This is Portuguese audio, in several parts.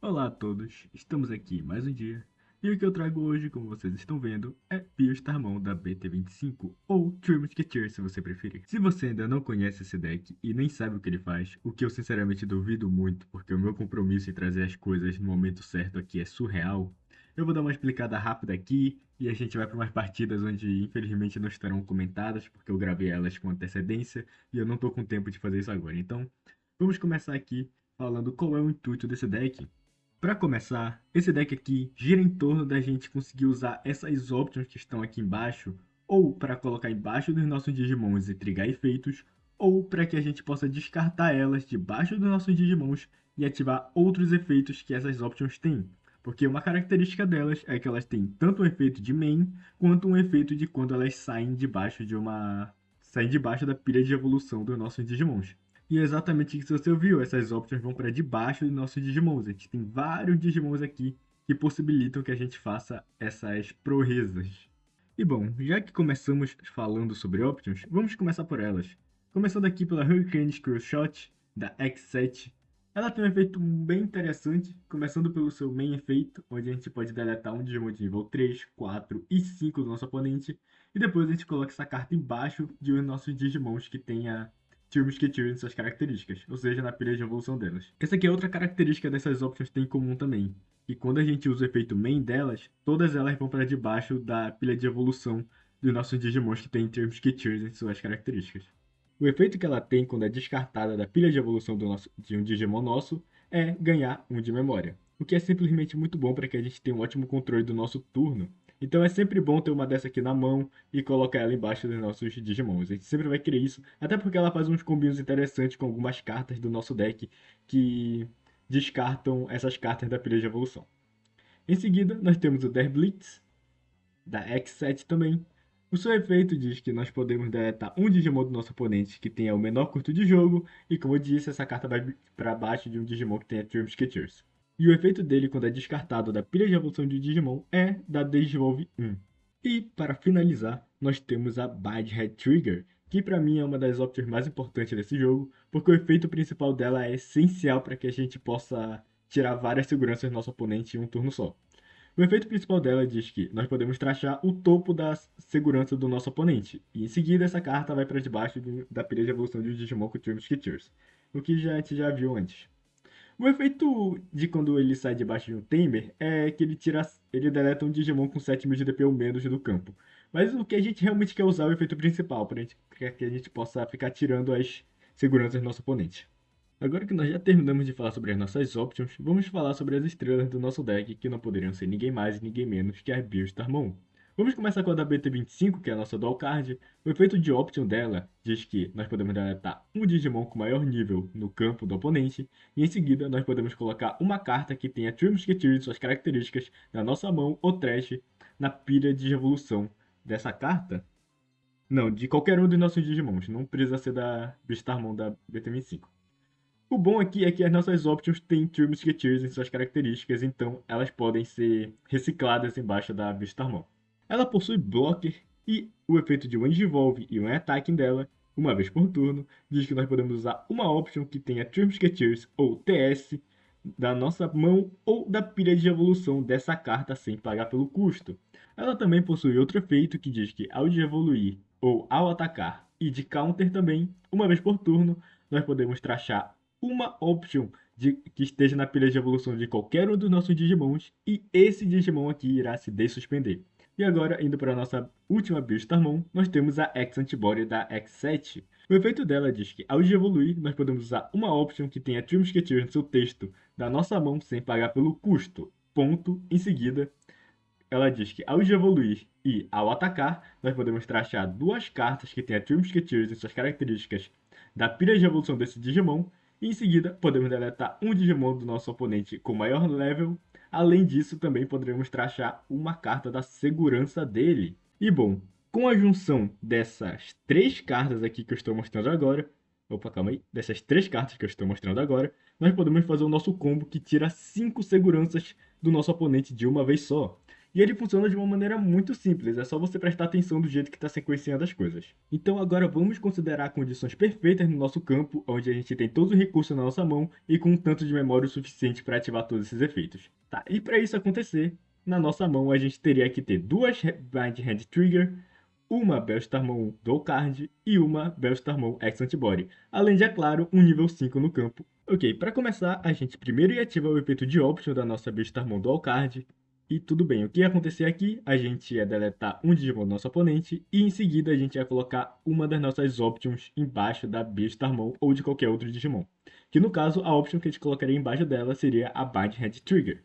Olá a todos, estamos aqui mais um dia e o que eu trago hoje, como vocês estão vendo, é Pio Starmon da BT25 ou Three Musketeers se você preferir. Se você ainda não conhece esse deck e nem sabe o que ele faz, o que eu sinceramente duvido muito porque o meu compromisso em trazer as coisas no momento certo aqui é surreal, eu vou dar uma explicada rápida aqui e a gente vai para umas partidas onde infelizmente não estarão comentadas porque eu gravei elas com antecedência e eu não estou com tempo de fazer isso agora. Então, vamos começar aqui falando qual é o intuito desse deck. Para começar, esse deck aqui gira em torno da gente conseguir usar essas options que estão aqui embaixo, ou para colocar embaixo dos nossos Digimons e trigar efeitos, ou para que a gente possa descartar elas debaixo dos nossos Digimons e ativar outros efeitos que essas options têm. Porque uma característica delas é que elas têm tanto um efeito de main, quanto um efeito de quando elas saem debaixo da pilha de evolução dos nossos Digimons. E é exatamente isso que você ouviu, essas opções vão para debaixo dos nossos Digimons. A gente tem vários Digimons aqui que possibilitam que a gente faça essas proezas. E bom, já que começamos falando sobre options, vamos começar por elas. Começando aqui pela Hurricane Screw Shot, da X7. Ela tem um efeito bem interessante, começando pelo seu main efeito, onde a gente pode deletar um Digimon de nível 3, 4 e 5 do nosso oponente, e depois a gente coloca essa carta embaixo de um dos nossos Digimons que tenha Three Musketeers em suas características, ou seja, na pilha de evolução delas. Essa aqui é outra característica dessas options que tem em comum também, que quando a gente usa o efeito main delas, todas elas vão para debaixo da pilha de evolução dos nossos Digimons que tem Three Musketeers em suas características. O efeito que ela tem quando é descartada da pilha de evolução de um Digimon nosso é ganhar um de memória, o que é simplesmente muito bom para que a gente tenha um ótimo controle do nosso turno. Então é sempre bom ter uma dessa aqui na mão e colocar ela embaixo dos nossos Digimons. A gente sempre vai querer isso, até porque ela faz uns combinhos interessantes com algumas cartas do nosso deck que descartam essas cartas da pilha de evolução. Em seguida, nós temos o Der Blitz, da X7 também. O seu efeito diz que nós podemos deletar um Digimon do nosso oponente que tenha o menor custo de jogo, e como eu disse, essa carta vai para baixo de um Digimon que tenha Three Musketeers. E o efeito dele quando é descartado da pilha de evolução de Digimon é da Digivolve 1. E para finalizar, nós temos a Bad Head Trigger, que para mim é uma das opções mais importantes desse jogo, porque o efeito principal dela é essencial para que a gente possa tirar várias seguranças do nosso oponente em um turno só. O efeito principal dela diz que nós podemos trachar o topo da segurança do nosso oponente, e em seguida essa carta vai para debaixo da pilha de evolução de Digimon com Three Musketeers, o que a gente já viu antes. O efeito de quando ele sai debaixo de um Tamer é que ele deleta um Digimon com 7.000 de DP ou menos do campo. Mas o que a gente realmente quer usar é o efeito principal, para que a gente possa ficar tirando as seguranças do nosso oponente. Agora que nós já terminamos de falar sobre as nossas options, vamos falar sobre as estrelas do nosso deck, que não poderiam ser ninguém mais e ninguém menos que a Beelstarmon. Vamos começar com a da BT25, que é a nossa dual card. O efeito de option dela diz que nós podemos deletar um Digimon com maior nível no campo do oponente, e em seguida nós podemos colocar uma carta que tenha Three Musketeers e suas características na nossa mão ou trash na pilha de evolução dessa carta. Não, de qualquer um dos nossos Digimons, não precisa ser da Beelstarmon da BT25. O bom aqui é que as nossas options têm Three Musketeers em suas características, então elas podem ser recicladas embaixo da Beastarmon. Ela possui Blocker e o efeito de One Evolve e One Attacking dela, uma vez por turno, diz que nós podemos usar uma option que tenha Three Musketeers ou TS da nossa mão ou da pilha de evolução dessa carta sem pagar pelo custo. Ela também possui outro efeito que diz que ao de evoluir ou ao atacar e de counter também, uma vez por turno, nós podemos trachar uma option que esteja na pilha de evolução de qualquer um dos nossos Digimons e esse Digimon aqui irá se dessuspender. E agora, indo para a nossa última Beastarmon, nós temos a X-Antibody da X7. O efeito dela diz que, ao de evoluir, nós podemos usar uma option que tenha Three Musketeers no seu texto da nossa mão sem pagar pelo custo. Ponto. Em seguida, ela diz que, ao de evoluir e ao atacar, nós podemos trachar duas cartas que tenha Three Musketeers em suas características da pilha de evolução desse Digimon, e em seguida podemos deletar um Digimon do nosso oponente com maior level. Além disso, também poderemos trachar uma carta da segurança dele. E bom, com a junção dessas três cartas aqui que eu estou mostrando agora, opa, calma aí, dessas três cartas que eu estou mostrando agora, nós podemos fazer o nosso combo que tira 5 seguranças do nosso oponente de uma vez só. E ele funciona de uma maneira muito simples, é só você prestar atenção do jeito que está sequenciando as coisas. Então agora vamos considerar condições perfeitas no nosso campo, onde a gente tem todos os recursos na nossa mão e com um tanto de memória o suficiente para ativar todos esses efeitos. Tá, e para isso acontecer, na nossa mão a gente teria que ter duas Blind Hand Trigger, uma Bellstarmon Dual Card e uma Bellstarmon X Antibody, além de, é claro, um nível 5 no campo. Ok, para começar, a gente primeiro ia ativar o efeito de Option da nossa Bellstarmon Dual Card, e tudo bem, o que ia acontecer aqui? A gente ia deletar um Digimon do nosso oponente e em seguida a gente ia colocar uma das nossas Options embaixo da Bellstarmon ou de qualquer outro Digimon. Que no caso, a Option que a gente colocaria embaixo dela seria a Bind Hand Trigger.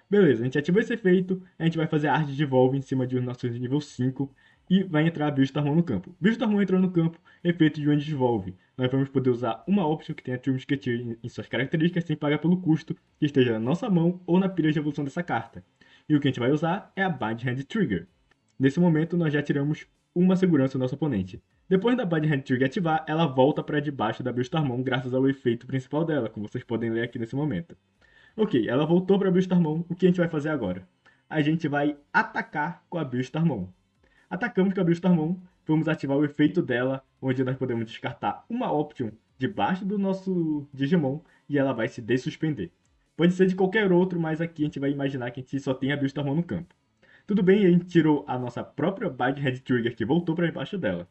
Beleza, a gente ativa esse efeito, a gente vai fazer a arte de Evolve em cima de um nosso nível 5 e vai entrar a Bellstarmon no campo. Bellstarmon entrou no campo, efeito de Wind Evolve. Nós vamos poder usar uma option que tenha True Musketeer em suas características sem pagar pelo custo que esteja na nossa mão ou na pilha de evolução dessa carta. E o que a gente vai usar é a Bind Hand Trigger. Nesse momento, nós já tiramos uma segurança do nosso oponente. Depois da Bind Hand Trigger ativar, ela volta para debaixo da Bellstarmon graças ao efeito principal dela, como vocês podem ler aqui nesse momento. Ok, ela voltou para a Bellstarmon. O que a gente vai fazer agora? A gente vai atacar com a Bellstarmon. Atacamos com a Bellstarmon, vamos ativar o efeito dela, onde nós podemos descartar uma Option debaixo do nosso Digimon e ela vai se dessuspender. Pode ser de qualquer outro, mas aqui a gente vai imaginar que a gente só tem a Bellstarmon no campo. Tudo bem, a gente tirou a nossa própria Bind Head Trigger que voltou para debaixo dela.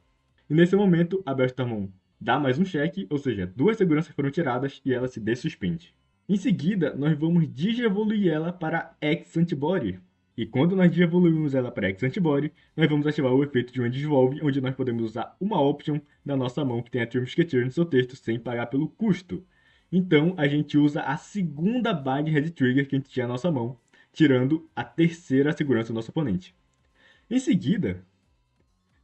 E nesse momento, a Bellstarmon dá mais um cheque, ou seja, duas seguranças foram tiradas e ela se dessuspende. Em seguida, nós vamos digievoluir ela para X Antibody. E quando nós digievoluímos ela para X Antibody, nós vamos ativar o efeito de Wind Evolve, onde nós podemos usar uma option da nossa mão que tem a True Musketeer no seu texto sem pagar pelo custo. Então, a gente usa a segunda Bind Head Trigger que a gente tinha na nossa mão, tirando a terceira segurança do nosso oponente. Em seguida,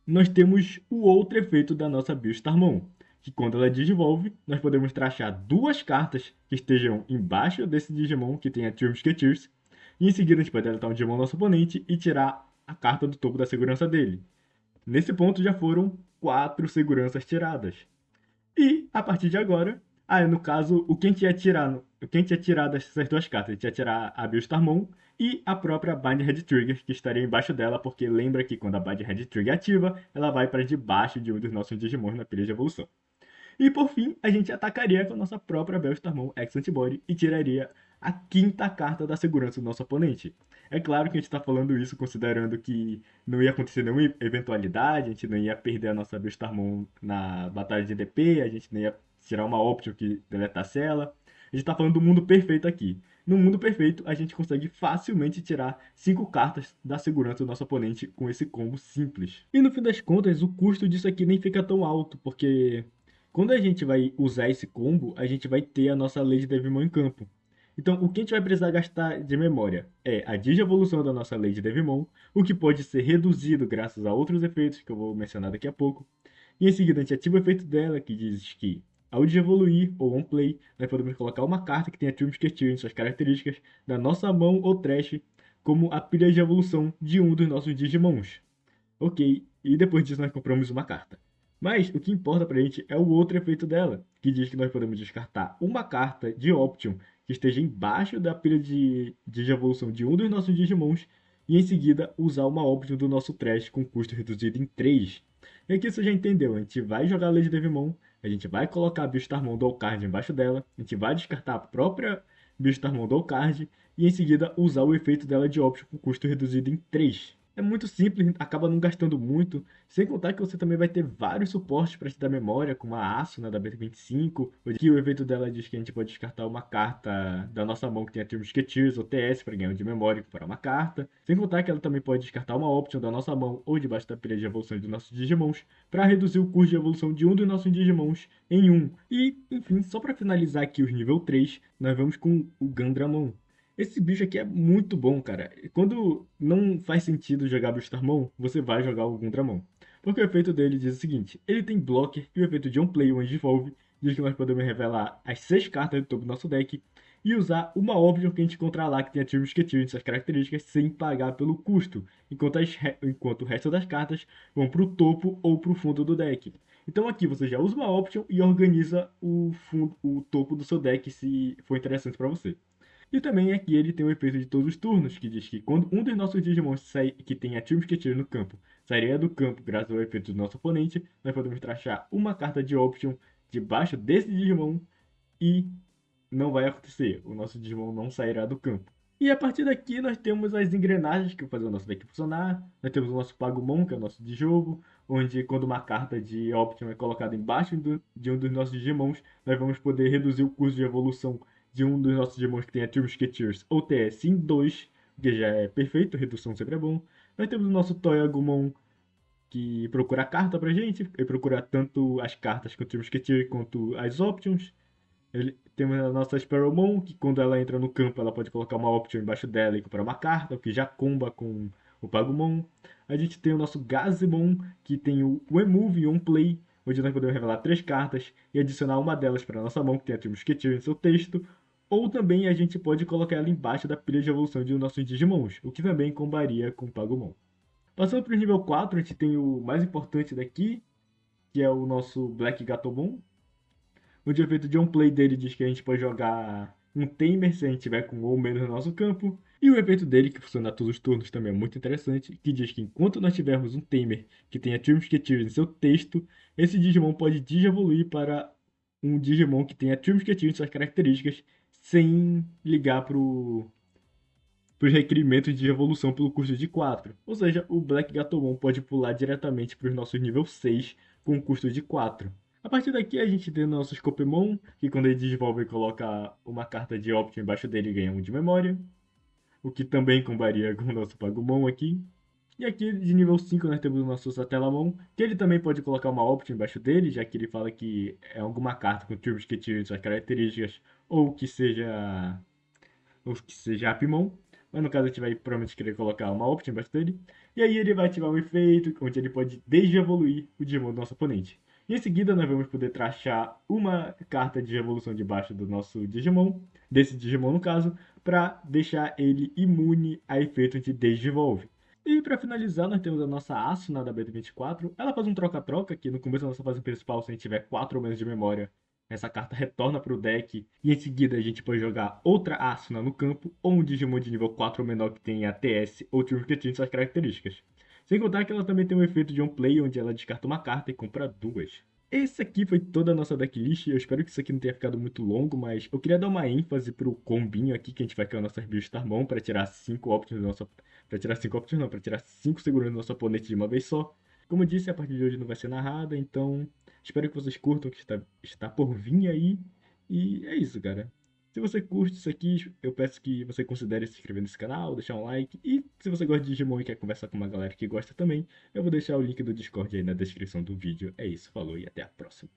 nós temos o outro efeito da nossa Bellstarmon, que quando ela digivolve, nós podemos trachar duas cartas que estejam embaixo desse Digimon que tem a True Musketeers, e em seguida a gente pode deletar um Digimon do nosso oponente e tirar a carta do topo da segurança dele. Nesse ponto já foram 4 seguranças tiradas. E, a partir de agora, no caso, o que a gente ia tirar, o que a gente ia tirar dessas duas cartas? A gente ia tirar a Bellstarmon e a própria Bind Head Trigger, que estaria embaixo dela, porque lembra que quando a Bind Head Trigger ativa, ela vai para debaixo de um dos nossos Digimons na pilha de evolução. E por fim, a gente atacaria com a nossa própria Bellstarmon X Antibody e tiraria a quinta carta da segurança do nosso oponente. É claro que a gente está falando isso considerando que não ia acontecer nenhuma eventualidade, a gente não ia perder a nossa Bellstarmon na batalha de DP, a gente não ia tirar uma option que deletasse ela. A gente está falando do mundo perfeito aqui. No mundo perfeito, a gente consegue facilmente tirar 5 cartas da segurança do nosso oponente com esse combo simples. E no fim das contas, o custo disso aqui nem fica tão alto, porque quando a gente vai usar esse combo, a gente vai ter a nossa Lady Devimon em campo. Então, o que a gente vai precisar gastar de memória é a digievolução da nossa Lady Devimon, o que pode ser reduzido graças a outros efeitos que eu vou mencionar daqui a pouco. E em seguida, a gente ativa o efeito dela, que diz que ao digievoluir ou on play, nós podemos colocar uma carta que tenha True Musketeer em suas características da nossa mão ou trash como a pilha de evolução de um dos nossos Digimons. Ok, e depois disso nós compramos uma carta. Mas o que importa pra gente é o outro efeito dela, que diz que nós podemos descartar uma carta de Option que esteja embaixo da pilha de evolução de um dos nossos Digimons e em seguida usar uma Option do nosso Trash com custo reduzido em 3. E aqui você já entendeu, a gente vai jogar a Lady Devimon, a gente vai colocar a Bellstarmon Dual Card embaixo dela, a gente vai descartar a própria Bellstarmon Dual Card e em seguida usar o efeito dela de Option com custo reduzido em 3. É muito simples, acaba não gastando muito, sem contar que você também vai ter vários suportes para te dar memória, como a Asuna da BT25, que o evento dela diz que a gente pode descartar uma carta da nossa mão que tem a True Musketeers ou TS para ganhar um de memória para uma carta, sem contar que ela também pode descartar uma option da nossa mão ou debaixo da pilha de evolução dos nossos Digimons para reduzir o custo de evolução de um dos nossos Digimons em 1. E, enfim, só para finalizar aqui os nível 3, nós vamos com o Gandramon. Esse bicho aqui é muito bom, cara. Quando não faz sentido jogar Bellstarmon, você vai jogar o Gundramon. Porque o efeito dele diz o seguinte: ele tem blocker e o efeito de On Play ou Evolve diz que nós podemos revelar as 6 cartas do topo do nosso deck e usar uma option que a gente encontrar lá que tem a True Musketeer em suas características sem pagar pelo custo, enquanto o resto das cartas vão para o topo ou para o fundo do deck. Então aqui você já usa uma option e organiza o topo do seu deck se for interessante para você. E também aqui ele tem o efeito de todos os turnos, que diz que quando um dos nossos Digimons que tem Team Musketeer no campo sairia do campo graças ao efeito do nosso oponente, nós podemos trachar uma carta de Option debaixo desse Digimon e não vai acontecer. O nosso Digimon não sairá do campo. E a partir daqui nós temos as engrenagens que vão fazer o nosso deck funcionar. Nós temos o nosso Pagumon, que é o nosso de jogo, onde quando uma carta de Option é colocada embaixo de um dos nossos Digimons, nós vamos poder reduzir o custo de evolução de um dos nossos Digimons que tem a Team Musketeers ou TS em 2, que já é perfeito, redução sempre é bom. Nós temos o nosso Toyagumon, que procura a carta pra gente, ele procura tanto as cartas com o Team Musketeer quanto as Options. Temos a nossa Sparrowmon, que quando ela entra no campo, ela pode colocar uma option embaixo dela e comprar uma carta, o que já comba com o Pagumon. A gente tem o nosso Gazimon, que tem o Remove e On Play, onde nós podemos revelar 3 cartas e adicionar uma delas para a nossa mão, que tem a Team Musketeer em seu texto. Ou também a gente pode colocar ela embaixo da pilha de evolução de nossos Digimons, o que também combaria com o Pagumon. Passando para o nível 4, a gente tem o mais importante daqui, que é o nosso Black Gatomon, onde o efeito de on play dele diz que a gente pode jogar um Tamer se a gente tiver com um ou menos no nosso campo. E o efeito dele, que funciona a todos os turnos, também é muito interessante, que diz que enquanto nós tivermos um Tamer que tenha Team Musketeers em seu texto, esse Digimon pode digievoluir para um Digimon que tenha Team Musketeers em suas características, sem ligar para os requerimentos de evolução pelo custo de 4. Ou seja, o Black Gatomon pode pular diretamente para os nossos nível 6 com um custo de 4. A partir daqui a gente tem nossos Copemon, que quando ele desenvolve e coloca uma carta de Option embaixo dele ganha 1 de memória, o que também combaria com o nosso Pagumon aqui. E aqui de nível 5 nós temos o nosso Satellamon, que ele também pode colocar uma Option embaixo dele, já que ele fala que é alguma carta com Turbos que tire suas características, ou que seja Apimon. Mas no caso a gente vai provavelmente querer colocar uma Option embaixo dele. E aí ele vai ativar um efeito, onde ele pode desde-evoluir o Digimon do nosso oponente. E em seguida nós vamos poder trachar uma carta de evolução debaixo do nosso Digimon, desse Digimon no caso, para deixar ele imune a efeito de desde-evolve. E para finalizar, nós temos a nossa Asuna da BT24. Ela faz um troca-troca, que no começo da nossa fase principal, se a gente tiver 4 ou menos de memória, essa carta retorna para o deck. E em seguida a gente pode jogar outra Asuna no campo, ou um Digimon de nível 4 ou menor que tenha TS ou Team Musketeer em suas características. Sem contar que ela também tem um efeito de on play, onde ela descarta uma carta e compra 2. Esse aqui foi toda a nossa decklist. Eu espero que isso aqui não tenha ficado muito longo, mas eu queria dar uma ênfase pro combinho aqui que a gente vai criar o nosso build Starmon para tirar 5 options do nosso. Para tirar 5 options não, para tirar 5 seguranças do nosso oponente de uma vez só. Como eu disse, a partir de hoje não vai ser narrada, então espero que vocês curtam o que está por vir aí. E é isso, cara. Se você curte isso aqui, eu peço que você considere se inscrever nesse canal, deixar um like. E se você gosta de Digimon e quer conversar com uma galera que gosta também, eu vou deixar o link do Discord aí na descrição do vídeo. É isso, falou e até a próxima.